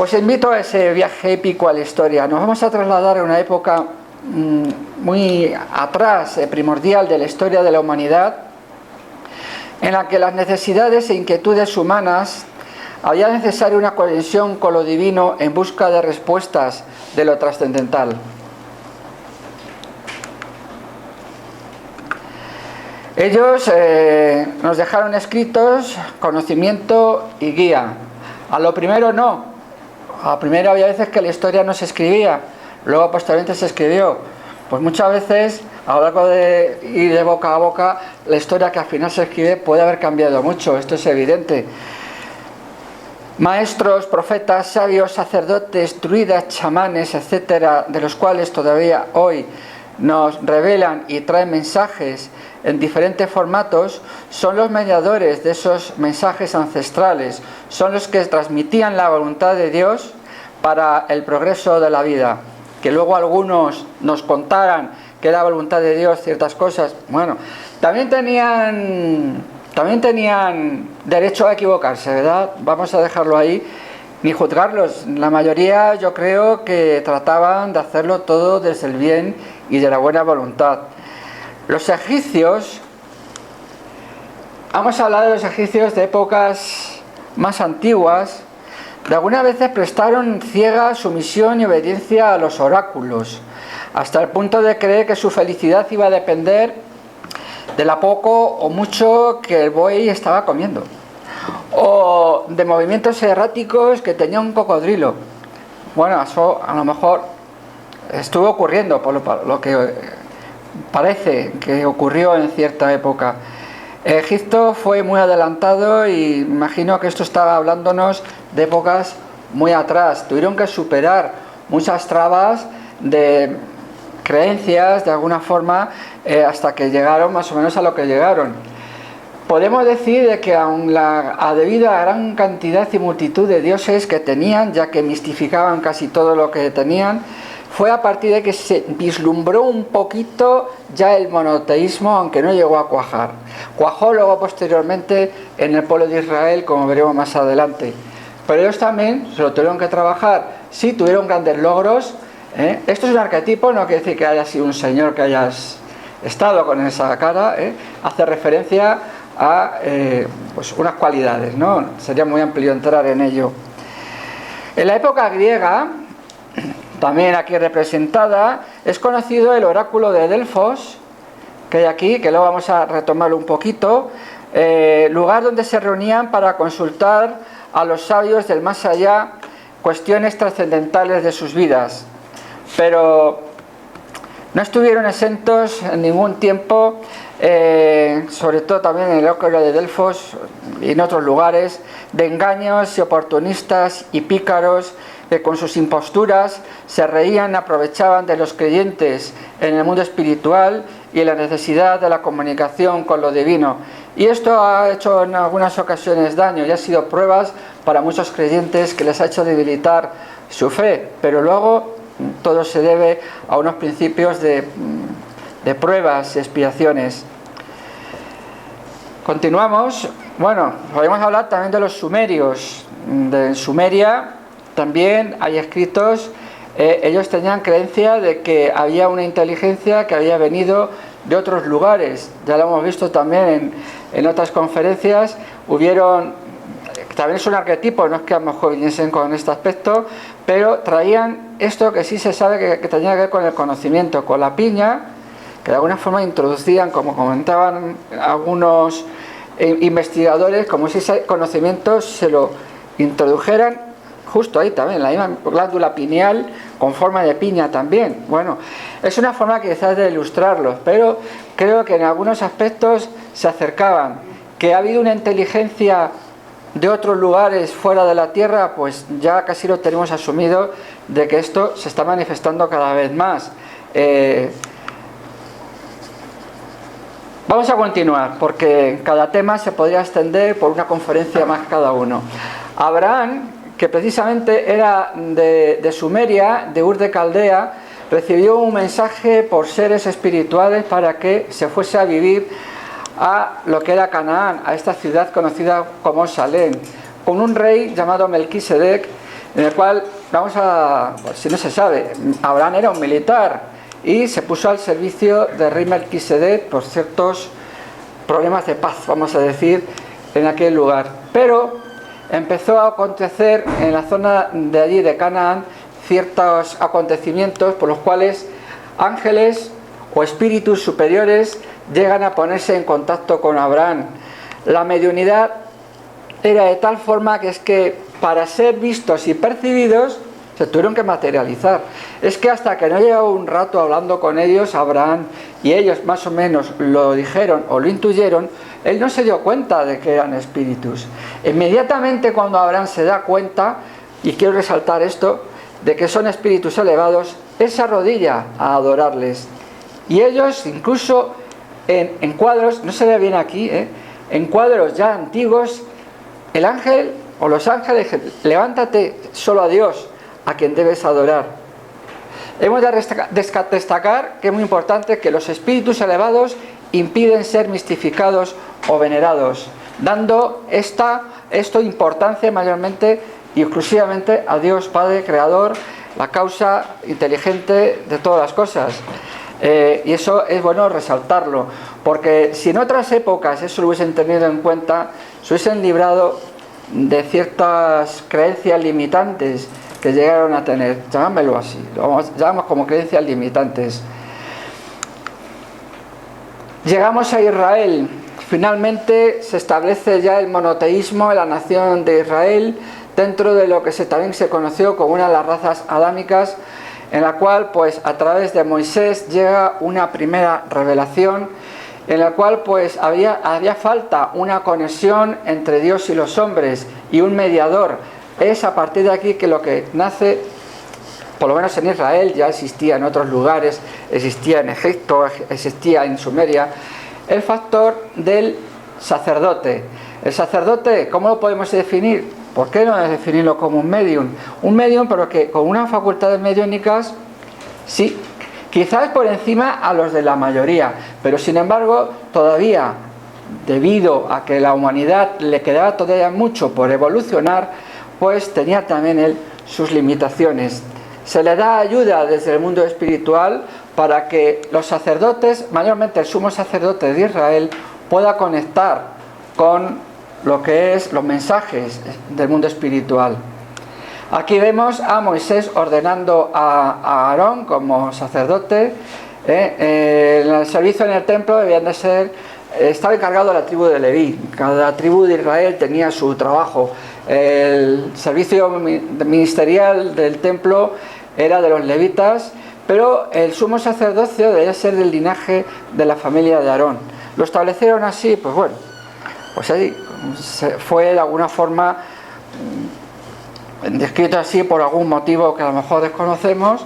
Os invito a ese viaje épico a la historia. Nos vamos a trasladar a una época muy atrás, primordial de la historia de la humanidad, en la que las necesidades e inquietudes humanas había necesaria una conexión con lo divino en busca de respuestas de lo trascendental. Ellos nos dejaron escritos conocimiento y guía. A lo primero no. A lo primero había veces que la historia no se escribía, luego posteriormente se escribió. Pues muchas veces, a lo largo de ir de boca a boca, la historia que al final se escribe puede haber cambiado mucho, esto es evidente. Maestros, profetas, sabios, sacerdotes, druidas, chamanes, etcétera, de los cuales todavía hoy nos revelan y traen mensajes en diferentes formatos, son los mediadores de esos mensajes ancestrales, son los que transmitían la voluntad de Dios para el progreso de la vida. Que luego algunos nos contaran que era voluntad de Dios ciertas cosas, bueno, también tenían derecho a equivocarse, ¿verdad? Vamos a dejarlo ahí, ni juzgarlos. La mayoría yo creo que trataban de hacerlo todo desde el bien y de la buena voluntad. Los egipcios, vamos a hablar de los egipcios de épocas más antiguas, de algunas veces prestaron ciega sumisión y obediencia a los oráculos, hasta el punto de creer que su felicidad iba a depender de la poco o mucho que el buey estaba comiendo, o de movimientos erráticos que tenía un cocodrilo. Bueno, eso a lo mejor estuvo ocurriendo, por lo que parece que ocurrió en cierta época. Egipto fue muy adelantado y imagino que esto estaba hablándonos de épocas muy atrás. Tuvieron que superar muchas trabas de creencias, de alguna forma, hasta que llegaron más o menos a lo que llegaron. Podemos decir de que debido a la gran cantidad y multitud de dioses que tenían, ya que mistificaban casi todo lo que tenían, fue a partir de que se vislumbró un poquito ya el monoteísmo, aunque no llegó a cuajar. Cuajó luego posteriormente en el pueblo de Israel, como veremos más adelante. Pero ellos también se lo tuvieron que trabajar. Sí, tuvieron grandes logros. Esto es un arquetipo, no quiere decir que haya sido un señor que hayas estado con esa cara. Hace referencia a pues unas cualidades, ¿no? Sería muy amplio entrar en ello. En la época griega, también aquí representada, es conocido el oráculo de Delfos, que hay aquí, que luego vamos a retomarlo un poquito, lugar donde se reunían para consultar a los sabios del más allá cuestiones trascendentales de sus vidas. Pero no estuvieron exentos en ningún tiempo, sobre todo también en el oráculo de Delfos y en otros lugares, de engaños y oportunistas y pícaros que con sus imposturas se reían, aprovechaban de los creyentes en el mundo espiritual y en la necesidad de la comunicación con lo divino. Y esto ha hecho en algunas ocasiones daño y ha sido pruebas para muchos creyentes que les ha hecho debilitar su fe, pero luego todo se debe a unos principios de pruebas y expiaciones. Continuamos. Bueno, podemos hablar también de los sumerios. De Sumeria también hay escritos. Ellos tenían creencia de que había una inteligencia que había venido de otros lugares. Ya lo hemos visto también en otras conferencias. También es un arquetipo, no es que a lo mejor viniesen con este aspecto, pero traían esto que sí se sabe que tenía que ver con el conocimiento, con la piña, que de alguna forma introducían, como comentaban algunos investigadores, como si ese conocimiento se lo introdujeran justo ahí también, la misma glándula pineal con forma de piña también. Bueno, es una forma quizás de ilustrarlos, pero creo que en algunos aspectos se acercaban. Que ha habido una inteligencia de otros lugares fuera de la Tierra, pues ya casi lo tenemos asumido de que esto se está manifestando cada vez más. Vamos a continuar, porque cada tema se podría extender por una conferencia más cada uno. Abraham, que precisamente era de Sumeria, de Ur de Caldea, recibió un mensaje por seres espirituales para que se fuese a vivir a lo que era Canaán, a esta ciudad conocida como Salem, con un rey llamado Melquisedec, en el cual, pues, si no se sabe, Abraham era un militar y se puso al servicio de rey Melquisedec por ciertos problemas de paz, vamos a decir, en aquel lugar. Pero empezó a acontecer en la zona de allí de Canaán ciertos acontecimientos por los cuales ángeles o espíritus superiores llegan a ponerse en contacto con Abraham. La mediunidad era de tal forma que es que para ser vistos y percibidos se tuvieron que materializar. Es que hasta que no llevaba un rato hablando con ellos, Abraham, y ellos más o menos lo dijeron o lo intuyeron, él no se dio cuenta de que eran espíritus. Inmediatamente cuando Abraham se da cuenta, y quiero resaltar esto, de que son espíritus elevados, él se arrodilla a adorarles. Y ellos, incluso en cuadros, no se ve bien aquí, en cuadros ya antiguos, el ángel o los ángeles dicen: levántate solo a Dios, a quien debes adorar. Hemos de destacar que es muy importante que los espíritus elevados impiden ser mistificados o venerados, dando esto importancia mayormente y exclusivamente a Dios Padre Creador, la causa inteligente de todas las cosas. Y eso es bueno resaltarlo, porque si en otras épocas eso lo hubiesen tenido en cuenta, se hubiesen librado de ciertas creencias limitantes que llegaron a tener, llamámoslo así, lo llamamos como creencias limitantes. Llegamos a Israel. Finalmente se establece ya el monoteísmo en la nación de Israel, dentro de lo que también se conoció como una de las razas adámicas, en la cual pues a través de Moisés llega una primera revelación, en la cual pues había falta una conexión entre Dios y los hombres y un mediador. Es a partir de aquí que lo que nace, por lo menos en Israel, ya existía en otros lugares, existía en Egipto, existía en Sumeria, el factor del sacerdote. El sacerdote, ¿cómo lo podemos definir? ¿Por qué no definirlo como un medium? Un medium, pero que con unas facultades mediúnicas, sí, quizás por encima a los de la mayoría, pero sin embargo, todavía, debido a que la humanidad le quedaba todavía mucho por evolucionar, pues tenía también él sus limitaciones. Se le da ayuda desde el mundo espiritual para que los sacerdotes, mayormente el sumo sacerdote de Israel, pueda conectar con lo que es los mensajes del mundo espiritual. Aquí vemos a Moisés ordenando a Aarón como sacerdote. En el servicio en el templo debían de ser, estaba encargado la tribu de Leví. Cada tribu de Israel tenía su trabajo. El servicio ministerial del templo era de los levitas, pero el sumo sacerdocio debía ser del linaje de la familia de Aarón. Lo establecieron así, pues bueno, pues ahí fue de alguna forma descrito así por algún motivo que a lo mejor desconocemos,